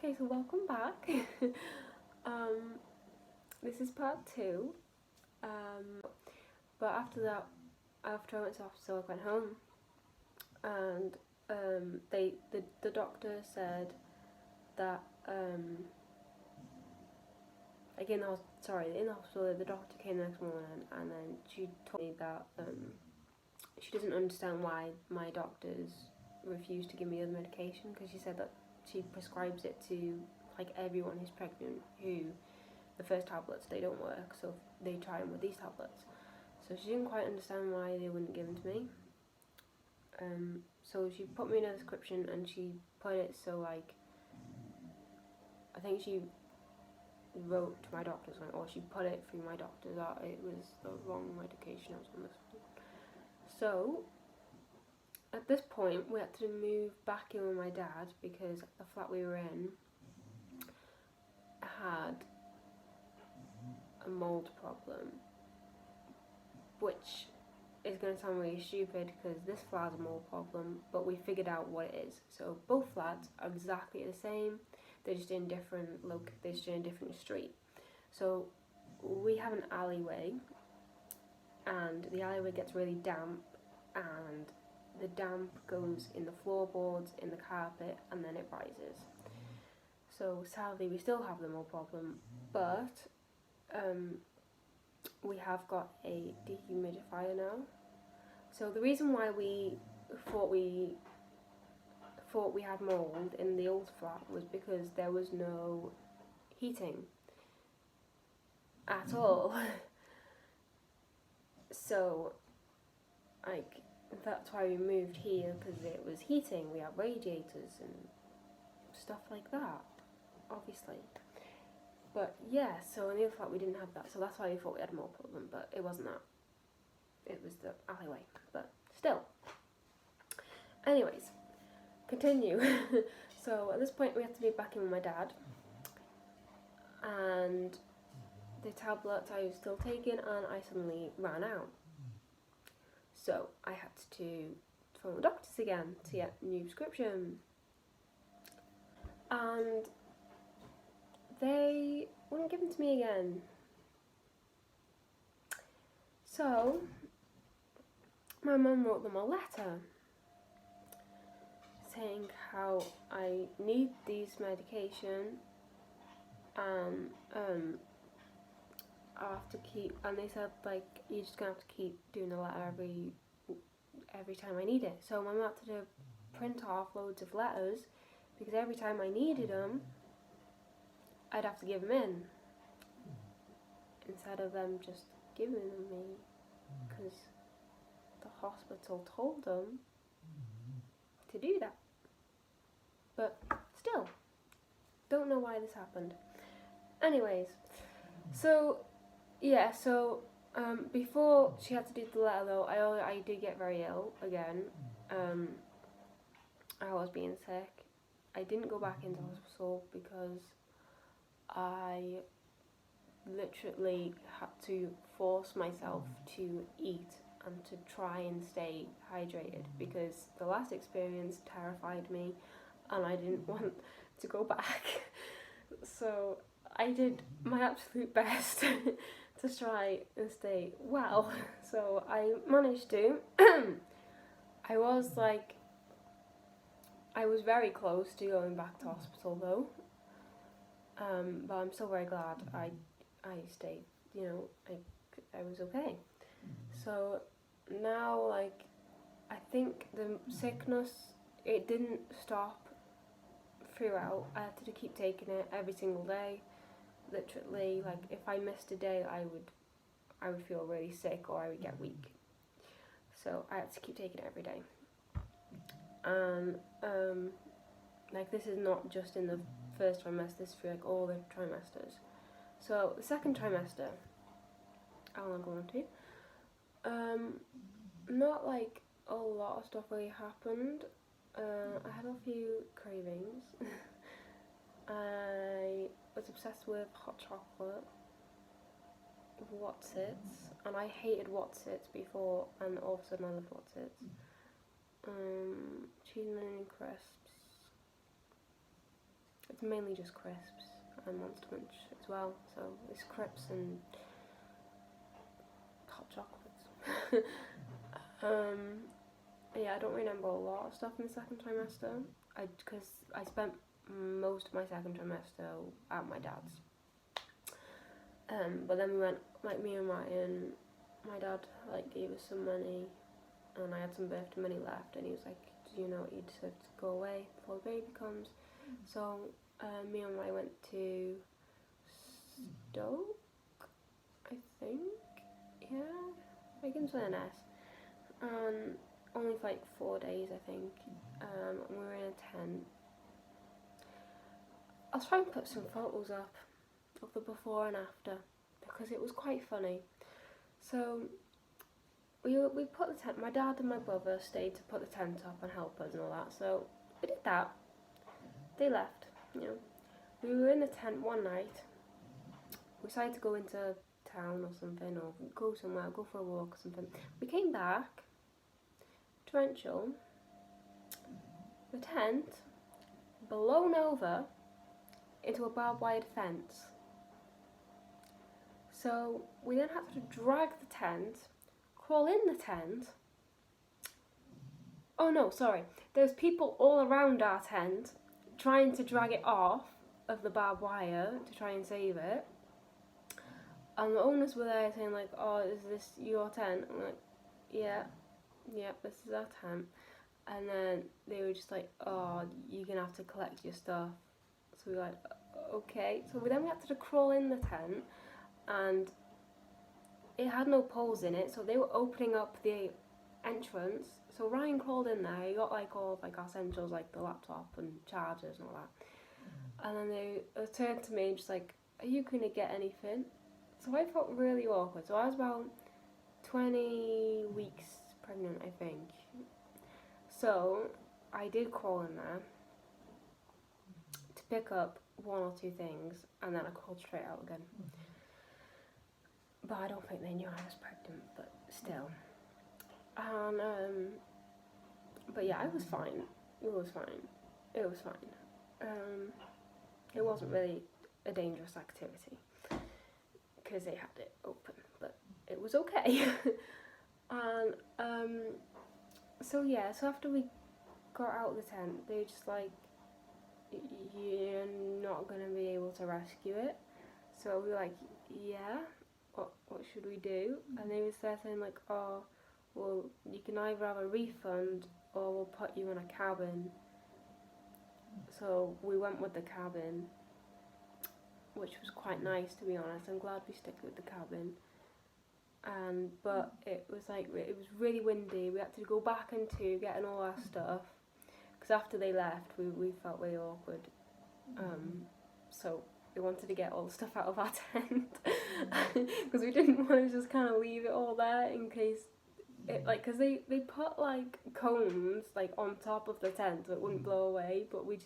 Okay, so welcome back. This is part 2. But after that, after I went to hospital, I went home, and the doctor said that like in the hospital, the doctor came the next morning, and then she told me that she doesn't understand why my doctors refuse to give me other medication, because she said that she prescribes it to like everyone who's pregnant, who the first tablets, they don't work, so they try them with these tablets. So she didn't quite understand why they wouldn't give them to me. So she put me in a description, and she put it so like, I think she wrote to my doctors, or she put it through my doctor that it was the wrong medication I was on this one. So at this point we had to move back in with my dad, because the flat we were in had a mould problem, which is going to sound really stupid because this flat has a mold problem, but we figured out what it is. So both flats are exactly the same, they're just in different they're just in a different street. So we have an alleyway, and the alleyway gets really damp, and the damp goes in the floorboards, in the carpet, and then it rises. So sadly we still have the mold problem, but we have got a dehumidifier now. So the reason why we thought we had mould in the old flat was because there was no heating at all. So like that's why we moved here, because it was heating. We have radiators and stuff like that, obviously. But yeah, so in the other flat we didn't have that, so that's why we thought we had a mold problem, but it wasn't that. It was the alleyway, but still. Anyways, continue. So at this point we had to be back in with my dad, and the tablets I was still taking, and I suddenly ran out. So I had to phone the doctors again to get a new prescription, and they wouldn't give them to me again. So my mum wrote them a letter saying how I need these medication, and I have to keep, and they said like you're just gonna have to keep doing the letter every time I need it. So my mum had to print off loads of letters, because every time I needed them I'd have to give them in, instead of them just giving them me, because the hospital told them to do that. But still, don't know why this happened. Anyways, so yeah, so before she had to do the letter though, I did get very ill again. I was being sick. I didn't go back into hospital because I literally had to force myself to eat and to try and stay hydrated, because the last experience terrified me and I didn't want to go back. So I did my absolute best to try and stay well. So I managed to. I was very close to going back to hospital though. But I'm still very glad I stayed, I was okay. So now, like, I think the sickness, it didn't stop throughout. I had to keep taking it every single day. Literally, like, if I missed a day, I would feel really sick, or I would get weak. So I had to keep taking it every day. And like, this is not just in the first trimester, this is for like all the trimesters. So the second trimester, I want to go on to. Not like a lot of stuff really happened. I had a few cravings. I was obsessed with hot chocolate, Wotsits, and I hated Wotsits before, and all of a sudden I loved Wotsits. Cheese and onion crisps. it's mainly just crisps and Monster Munch as well. So it's crisps and hot chocolates. Yeah, I don't remember a lot of stuff in the second trimester. Because I spent most of my second trimester at my dad's. But then we went, like me and Ryan, my dad like gave us some money, and I had some birthday money left, and he was like, "Do you know what you deserve to go away before the baby comes?" So me and Ryan went to Stoke, I think. Yeah, begins with an S. Only for like 4 days, I think. And we were in a tent. I'll try and put some photos up of the before and after, because it was quite funny. So we put the tent, my dad and my brother stayed to put the tent up and help us and all that, so we did that. They left, you know. We were in the tent one night. We decided to go into town or something, or go somewhere, go for a walk or something. We came back, torrential, the tent blown over into a barbed wire fence. So we then had to drag the tent, crawl in the tent. Oh no, sorry. There's people all around our tent trying to drag it off of the barbed wire to try and save it. And the owners were there saying like, "Oh, is this your tent?" I'm like, "Yeah, this is our tent." And then they were just like, "Oh, you're gonna have to collect your stuff." So we were like, "Okay." So we had to crawl in the tent, and it had no poles in it, so they were opening up the entrance. So Ryan crawled in there. He got like all of like our essentials, like the laptop and chargers and all that. And then they turned to me and just like, "Are you gonna get anything?" So I felt really awkward. So I was about 20 weeks pregnant, I think. So I did crawl in there to pick up 1 or 2 things, and then I crawled straight out again. But I don't think they knew I was pregnant, but still. And but yeah, I was fine. It was fine. It wasn't really a dangerous activity because they had it open, but it was okay. And so yeah, so after we got out of the tent, they were just like, "You're not gonna be able to rescue it." So we were like, "Yeah, what should we do?" And they were saying like, "Oh, well, you can either have a refund or we'll put you in a cabin." So we went with the cabin, which was quite nice, to be honest. I'm glad we stuck with the cabin. But it was really windy. We had to go back into getting all our stuff, because after they left, we felt really awkward. So we wanted to get all the stuff out of our tent, because we didn't want to just kind of leave it all there in case it, like, because they put like cones like on top of the tent so it wouldn't blow away, but we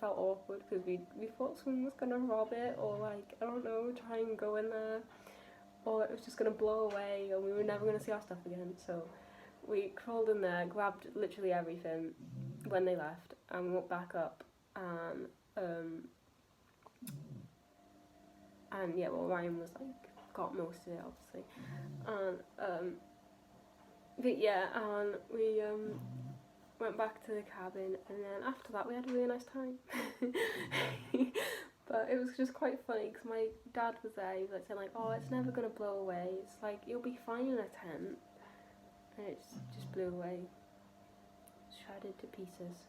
felt awkward because we thought someone was gonna rob it, or like, I don't know, try and go in there, or it was just gonna blow away and we were never gonna see our stuff again. So we crawled in there, grabbed literally everything when they left, and walked back up, and yeah, well, Ryan was like, got most of it obviously, and but yeah, and we went back to the cabin, and then after that we had a really nice time. But it was just quite funny because my dad was there. He was like saying like, "Oh, it's never gonna blow away. It's like, you'll be fine in a tent," and it just blew away, shredded to pieces.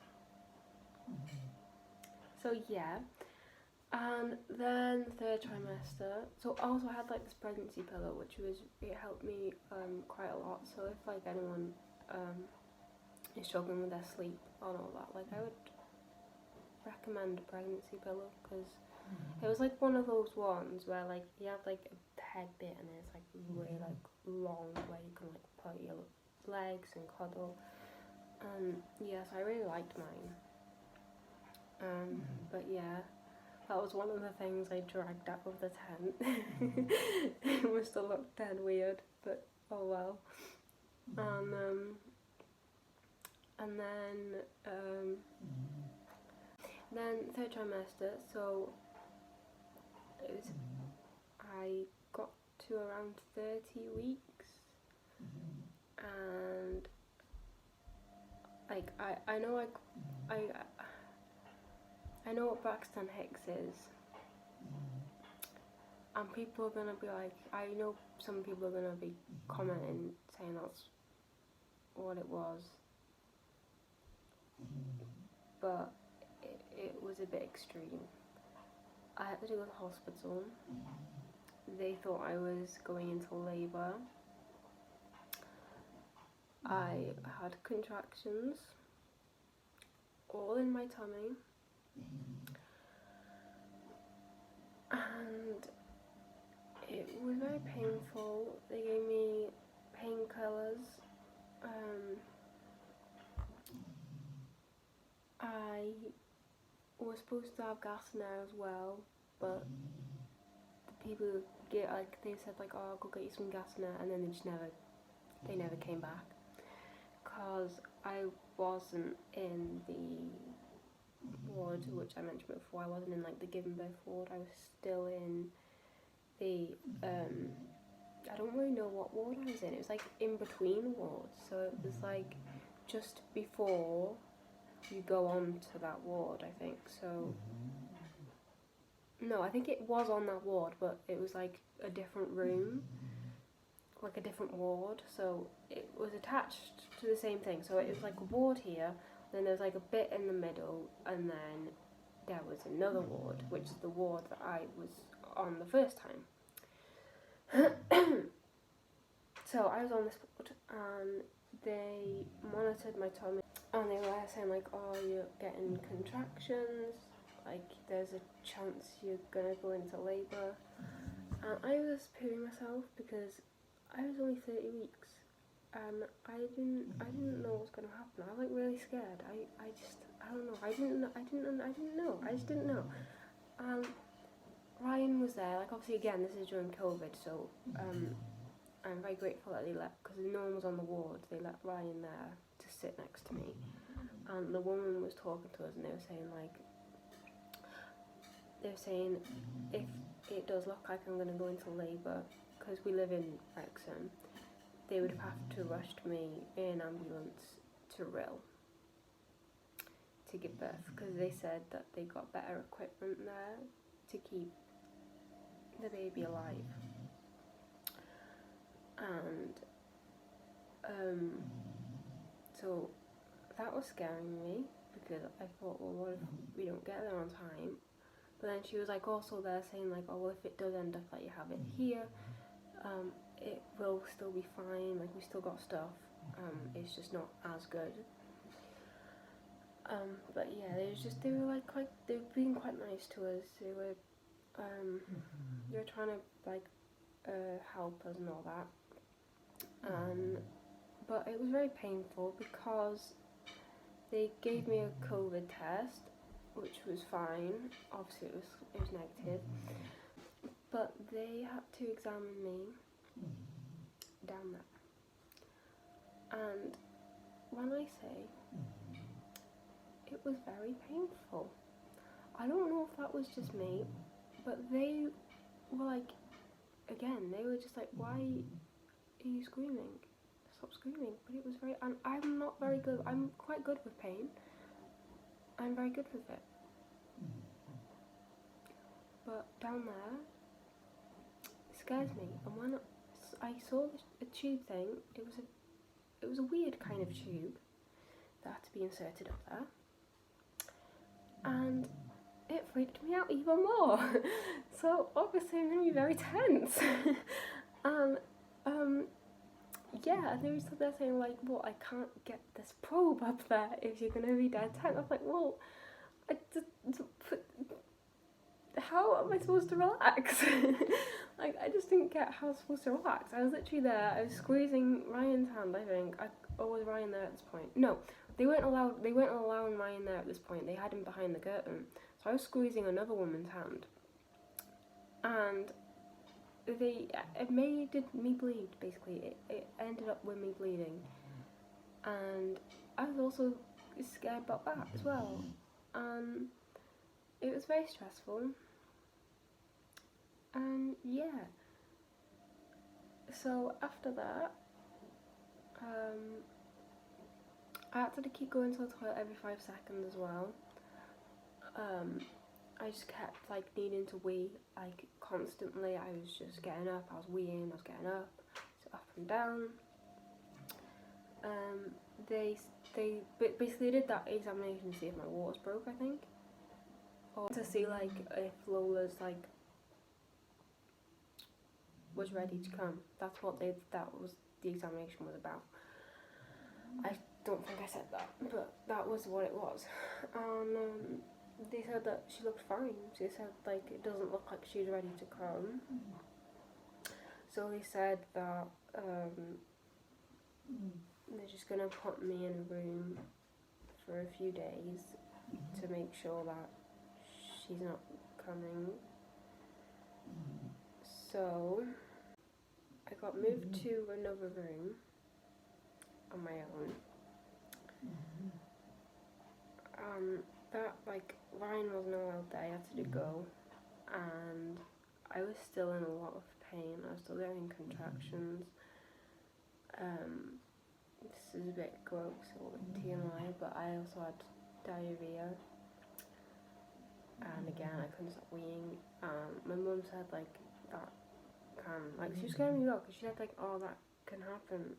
So yeah, and then 3rd trimester. So also I had like this pregnancy pillow, it helped me quite a lot. So if like anyone is struggling with their sleep and all that, like, I would recommend a pregnancy pillow, because it was like one of those ones where like you have like a peg bit and it's like really like long, where you can like put your legs and cuddle. Yes, I really liked mine. But yeah, that was one of the things I dragged out of the tent. It must have looked dead weird, but oh well. And then Then 3rd trimester, so it was, I got to around 30 weeks, and like I know I know what Braxton Hicks is, and people are gonna be like, I know some people are gonna be commenting saying that's what it was, but it was a bit extreme. I had to go to the hospital. They thought I was going into labour. I had contractions all in my tummy, and it was very painful. They gave me painkillers. I was supposed to have gas in there as well, but the people get like, they said like, oh, I'll go get you some gas in there, and then they never came back, because I wasn't in the ward which I mentioned before. I wasn't in like the giving birth ward. I was still in the I don't really know what ward I was in. It was like in between wards, so it was like just before you go on to that ward, I think. So no, I think it was on that ward, but it was like a different room, like a different ward, so it was attached to the same thing. So it was like a ward here, then there was like a bit in the middle, and then there was another ward, which is the ward that I was on the first time. So I was on this ward, and they monitored my tummy, and they were saying like, oh, you're getting contractions, like there's a chance you're gonna go into labour. And I was pooing myself because I was only 30 weeks, and I didn't know what was gonna happen. I was like really scared. I don't know. I just didn't know. Ryan was there. Like obviously again, this is during COVID, so I'm very grateful that they because no one was on the ward, they let Ryan there to sit next to me. And the woman was talking to us, and they were saying if it does look like I'm going to go into labour, because we live in Wrexham, they would have to rush me in an ambulance to Rill to give birth, because they said that they got better equipment there to keep the baby alive. And so that was scaring me, because I thought, well, what if we don't get there on time? But then she was like also there saying like, oh, well, if it does end up that you have it here, it will still be fine, like we still got stuff, it's just not as good. But yeah, they were being quite nice to us. They were trying to like help us and all that. But it was very painful because they gave me a COVID test, which was fine. Obviously it was negative, but they had to examine me down there. And when I say it was very painful, I don't know if that was just me, but they were like, again, they were just like, why are you screaming? Stop screaming. But it was very, and I'm not very good, I'm quite good with pain. I'm very good with it. But down there, it scares me. And when I saw a tube thing, it was a weird kind of tube that had to be inserted up there. And it freaked me out even more. So obviously it made me very tense. And yeah, they were still there saying like, well, I can't get this probe up there if you're gonna be dead tense. I was like, well, how am I supposed to relax? Like, I just didn't get how I was supposed to relax. I was literally there, I was squeezing Ryan's hand, I think. Or was Ryan there at this point? No, they weren't allowing Ryan there at this point. They had him behind the curtain. So I was squeezing another woman's hand. And it made me bleed, basically. It ended up with me bleeding. And I was also scared about that as well. it was very stressful. And yeah, so after that, I had to keep going to the toilet every 5 seconds as well. I just kept like needing to wee like constantly. I was just getting up, I was weeing, I was getting up, so up and down. They basically did that examination to see if my waters broke, I think, or to see like if Lola's like was ready to come. That was the examination was about. I don't think I said that, but that was what it was. And they said that she looked fine. They said like it doesn't look like she's ready to come. So they said that they're just gonna put me in a room for a few days to make sure that she's not coming. So I got moved to another room on my own. That like Ryan wasn't allowed there, I had to go, and I was still in a lot of pain. I was still getting contractions. This is a bit gross or TMI, but I also had diarrhea, and again I couldn't stop weeing. My mum said like that she was scaring me a lot because she said like, oh, that can happen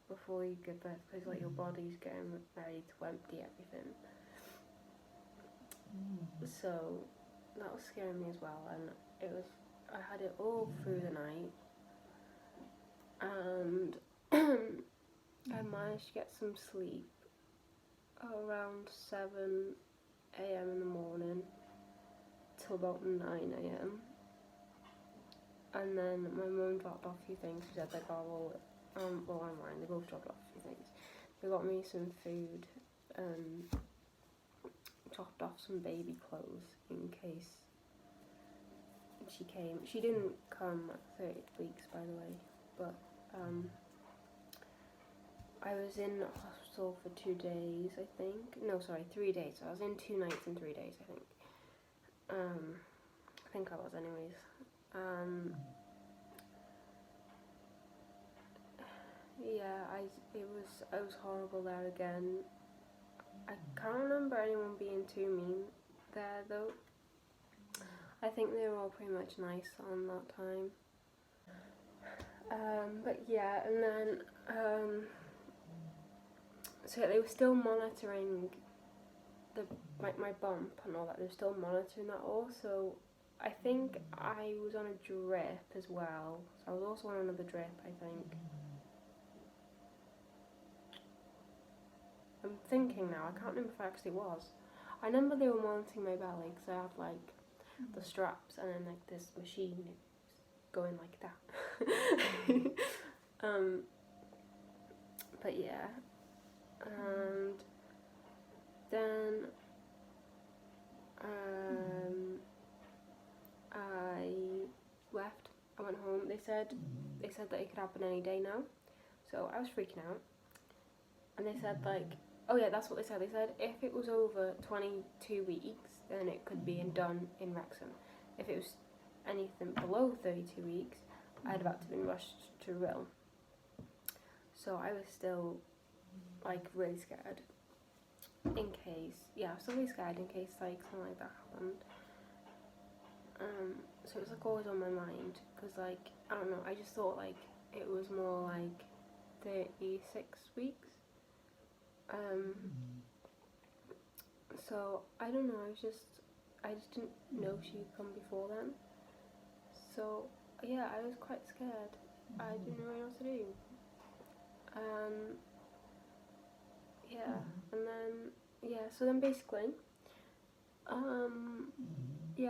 before you give birth because like your body's getting ready to empty everything. So that was scaring me as well, and I had it all through the night, and I managed to get some sleep around 7 a.m. in the morning till about 9 a.m. And then my mum dropped off a few things. She said like, oh well, I'm fine. They both dropped off a few things. They got me some food and dropped off some baby clothes in case she came. She didn't come at 30 weeks, by the way, but I was in hospital for 2 days, I think. No, sorry, 3 days. So I was in 2 nights and 3 days, I think. I think I was, anyways. Yeah, it was horrible there again. I can't remember anyone being too mean there though. I think they were all pretty much nice on that time. But yeah, and then so they were still monitoring my bump and all that. They were still monitoring that all. So I think I was on a drip as well. So I was also on another drip, I think. I'm thinking now, I can't remember if I actually was. I remember they were monitoring my belly because I had like the straps and then like this machine going like that. But yeah, and then I left. I went home. They said that it could happen any day now, so I was freaking out. And they said like, oh yeah, that's what they said. They said if it was over 22 weeks, then it could be done in Wrexham. If it was anything below 32 weeks, I'd have to been rushed to Rill. So I was still like really scared in case, I was still really scared in case like something like that happened. So it was like always on my mind because like, I don't know, I just thought like it was more like 36 weeks. So I don't know, I just didn't know she would come before then. So yeah, I was quite scared. I didn't know what to do. So then basically,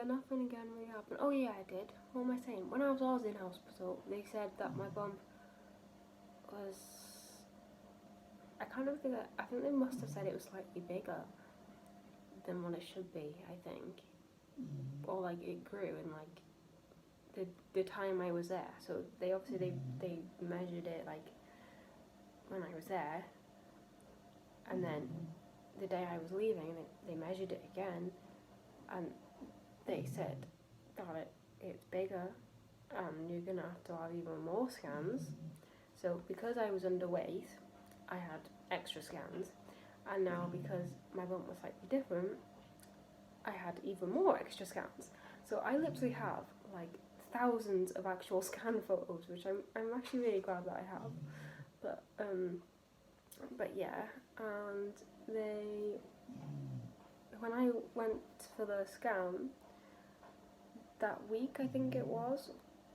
nothing again really happened. Oh yeah, I did. What am I saying? When I was in hospital, they said that my bump was, I think they must have said it was slightly bigger than what it should be, I think. Or like it grew in like the time I was there. So they obviously they measured it like when I was there, and then the day I was leaving they measured it again, and they said that it's bigger and you're gonna have to have even more scans. So because I was underweight, I had extra scans, and now because my bump was slightly different, I had even more extra scans. So I literally have like thousands of actual scan photos, which I'm actually really glad that I have. But yeah, and when I went for the scan that week, I think it was,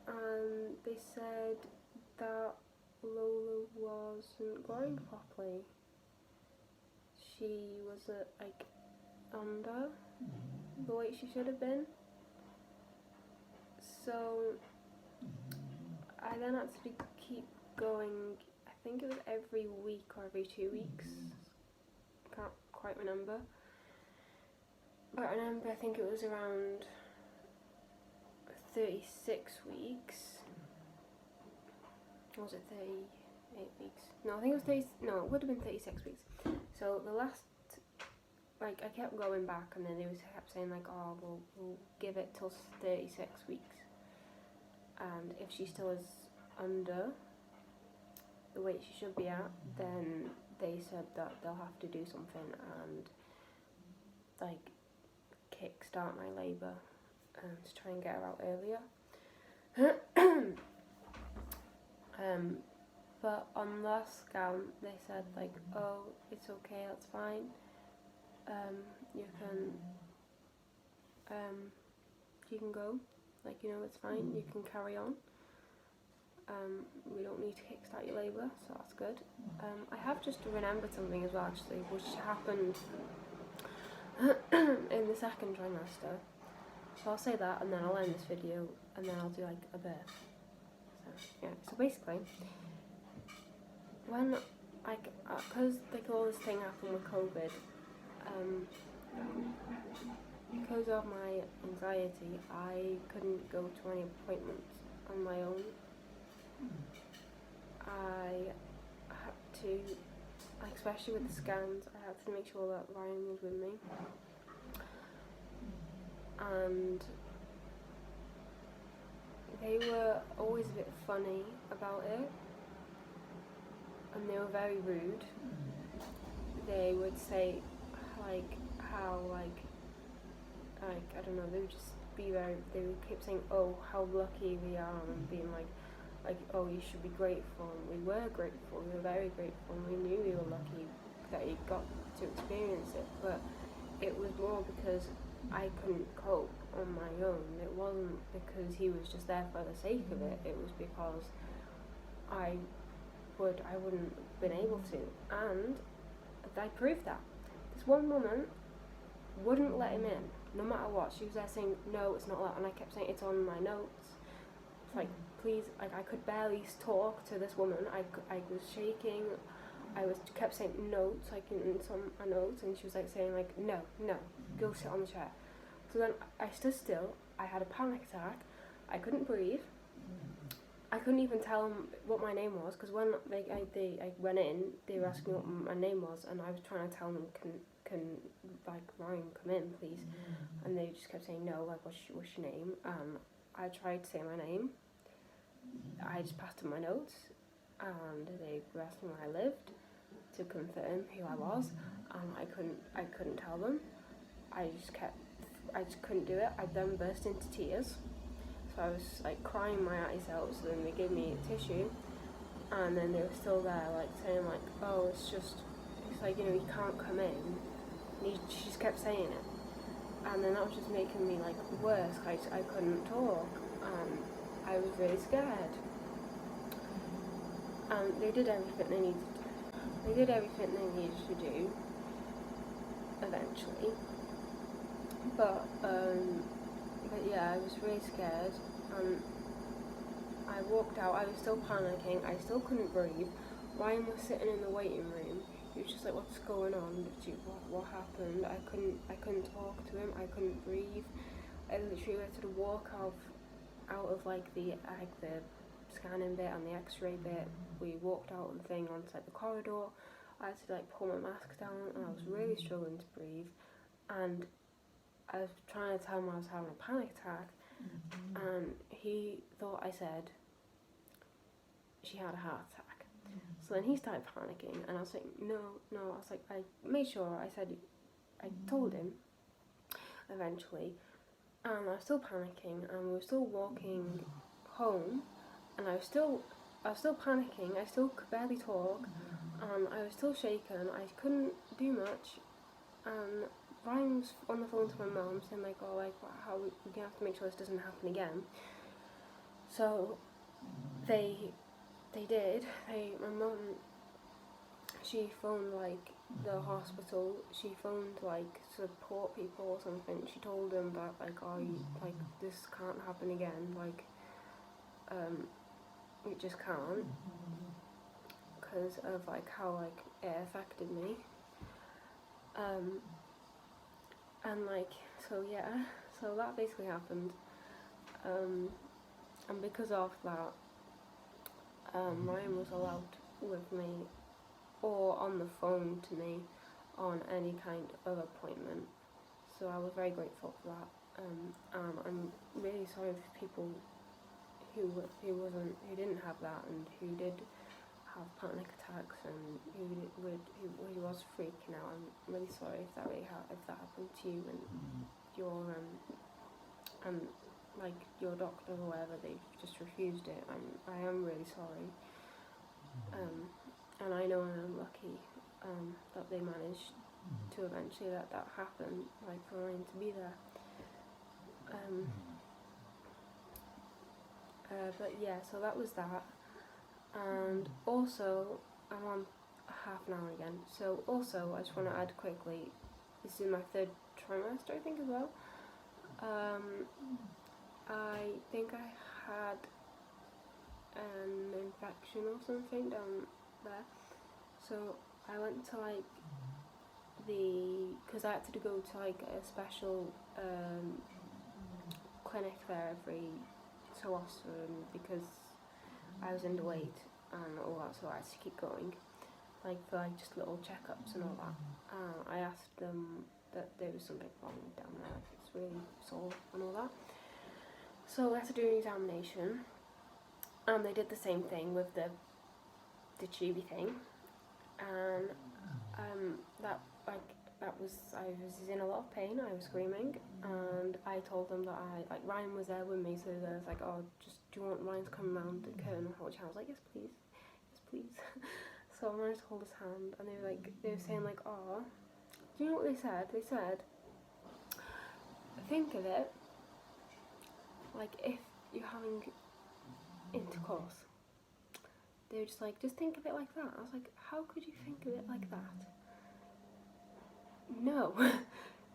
and they said that Lola wasn't growing properly. She was like under the weight she should have been. So I then had to keep going. I think it was every week or every 2 weeks. Can't quite remember. But I remember I think it was around 36 weeks. Or was it 38 weeks? No, I think it was 30. No, it would have been 36 weeks. So the last, like, I kept going back, and then they kept saying like, oh, we'll give it till 36 weeks, and if she still is under the weight she should be at, then they said that they'll have to do something and like kickstart my labour to try and get her out earlier. But on the last scan they said like, oh, it's okay, that's fine, you can go, like, you know, it's fine, you can carry on. We don't need to kickstart your labour, so that's good. I have just remembered something as well, actually, which happened in the second trimester. So I'll say that, and then I'll end this video, and then I'll do like a bit. So yeah. So basically, when because like all this thing happened with COVID, because of my anxiety, I couldn't go to any appointments on my own. I had to, especially with the scans, I had to make sure that Ryan was with me. And they were always a bit funny about it, and they were very rude. They would say like how I don't know, they would just be they would keep saying, oh, how lucky we are, and being like, oh, you should be grateful. And we were grateful, we were very grateful, and we knew we were lucky that he got to experience it, but it was more because I couldn't cope on my own. It wasn't because he was just there for the sake of it. It was because I wouldn't have been able to, and I proved that. This one woman wouldn't let him in, no matter what. She was there saying, no, it's not that, and I kept saying, it's on my notes. It's like, please, like, I could barely talk to this woman. I was shaking. I kept saying notes, like in some notes, and she was like saying like, no, go sit on the chair. So then I stood still. I had a panic attack. I couldn't breathe. I couldn't even tell them what my name was, because when I went in, they were asking me what my name was, and I was trying to tell them, can like Ryan come in, please? And they just kept saying no, like, what's your name? I tried to say my name. I just passed them my notes, and they were asking where I lived to confirm who I was, and I couldn't tell them. I just couldn't do it. I then burst into tears. So I was like crying my eyes out. So then they gave me a tissue, and then they were still there, like saying like, oh, it's like, you know, you can't come in. And she just kept saying it, and then that was just making me like worse. I couldn't talk, and I was really scared. And they did everything they needed. They did everything they needed to do eventually. But yeah, I was really scared, and I walked out. I was still panicking. I still couldn't breathe. Ryan was sitting in the waiting room. He was just like, "What's going on? What happened?" I couldn't talk to him. I couldn't breathe. I literally had to walk out of like the scanning bit and the X-ray bit. We walked out of the thing onto like the corridor. I had to like pull my mask down, and I was really struggling to breathe. And I was trying to tell him I was having a panic attack, and he thought I said she had a heart attack. So then he started panicking, and I was like, no, I was like, I made sure, I told him eventually, and I was still panicking, and we were still walking home, and I was still panicking, I still could barely talk, and I was still shaken, I couldn't do much, and Ryan was on the phone to my mum saying like, oh, like, how we have to make sure this doesn't happen again. So they did. My mum, she phoned like the hospital. She phoned like support people or something. She told them that like, oh, like this can't happen again. Like, it just can't, because of like how like it affected me. And like, so yeah, so that basically happened. And because of that, Ryan was allowed with me or on the phone to me on any kind of appointment. So I was very grateful for that. I'm really sorry for people who didn't have that and who did have panic attacks and who was freaking out. I'm really sorry if that happened to you and your like your doctor or whatever, they just refused it. I am really sorry. And I know I'm lucky that they managed to eventually let that happen, like for Ryan to be there. But yeah, so that was that. And also, I'm on half an hour again. So also, I just want to add quickly, this is my 3rd trimester, I think, as well. I think I had an infection or something down there. So I went to like because I had to go to like a special clinic there every so often because I was underweight and all that, so I had to keep going, like for like just little checkups and all that. I asked them that there was something wrong down there, like it's really sore and all that. So I had to do an examination, and they did the same thing with the tubey thing, and I was in a lot of pain. I was screaming, and I told them that Ryan was there with me, so they was like, oh, do you want Ryan to come around the curtain and hold your hand? I was like, yes please. So I managed to hold his hand, and they were saying like, oh, do you know what they said? They said, think of it like if you're having intercourse. They were just like, just think of it like that. I was like, how could you think of it like that? No,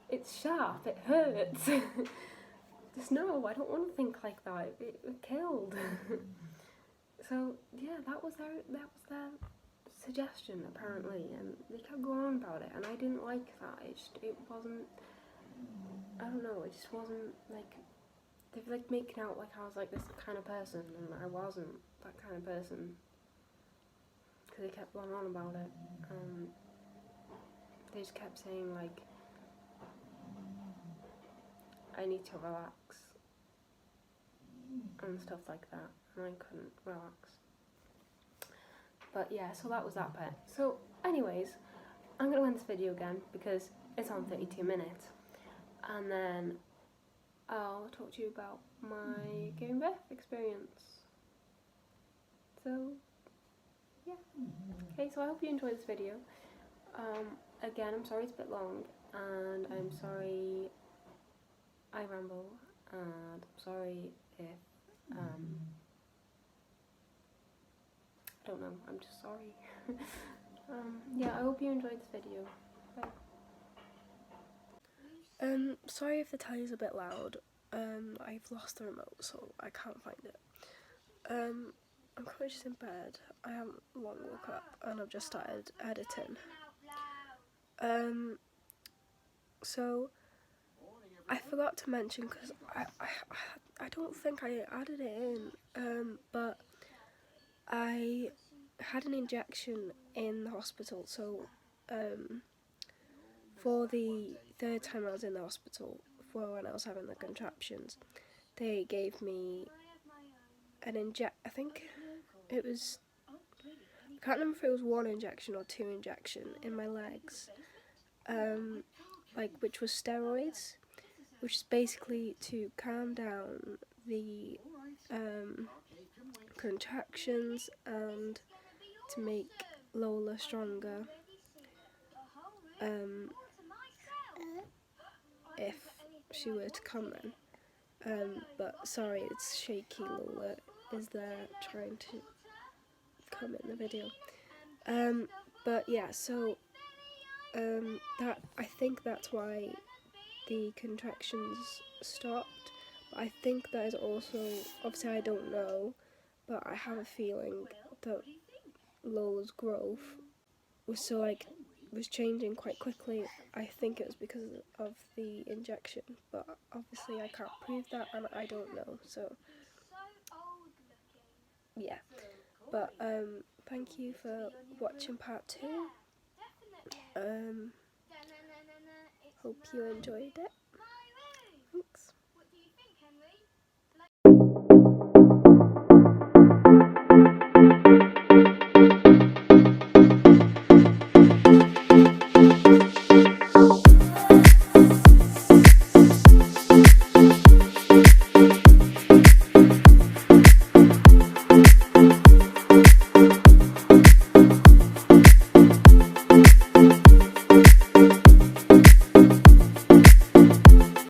it's sharp, it hurts. Just no, I don't want to think like that. It killed. So yeah, that was their suggestion apparently, and they kept going on about it, and I didn't like that. It wasn't. I don't know. It just wasn't like they were like making out like I was like this kind of person, and I wasn't that kind of person. Because they kept going on about it. They just kept saying like, I need to relax and stuff like that, and I couldn't relax. But yeah, so that was that bit. So anyways, I'm going to end this video again because it's on 32 minutes, and then I'll talk to you about my giving birth experience. So yeah, okay, so I hope you enjoyed this video. Again, I'm sorry it's a bit long, and I'm sorry I ramble, and I'm sorry if I don't know, I'm just sorry. Yeah, I hope you enjoyed this video. Bye. Sorry if the telly's a bit loud. I've lost the remote, so I can't find it. I'm currently just in bed. I haven't long woke up, and I've just started editing. So I forgot to mention, because I don't think I added it in, but I had an injection in the hospital, so for the 3rd time I was in the hospital before when I was having the contractions, they gave me an I think it was, I can't remember if it was 1 injection or 2 injection in my legs, which was steroids, which is basically to calm down the contractions and to make Lola stronger. If she were to come then. But sorry, it's shaky. Lola is there trying to come in the video. But yeah, so that, I think that's why the contractions stopped. But I think that is also, obviously I don't know, but I have a feeling that Lola's growth was changing quite quickly. I think it was because of the injection, but obviously I can't prove that and I don't know, so yeah. But thank you for watching part 2. Hope you enjoyed it. Thanks.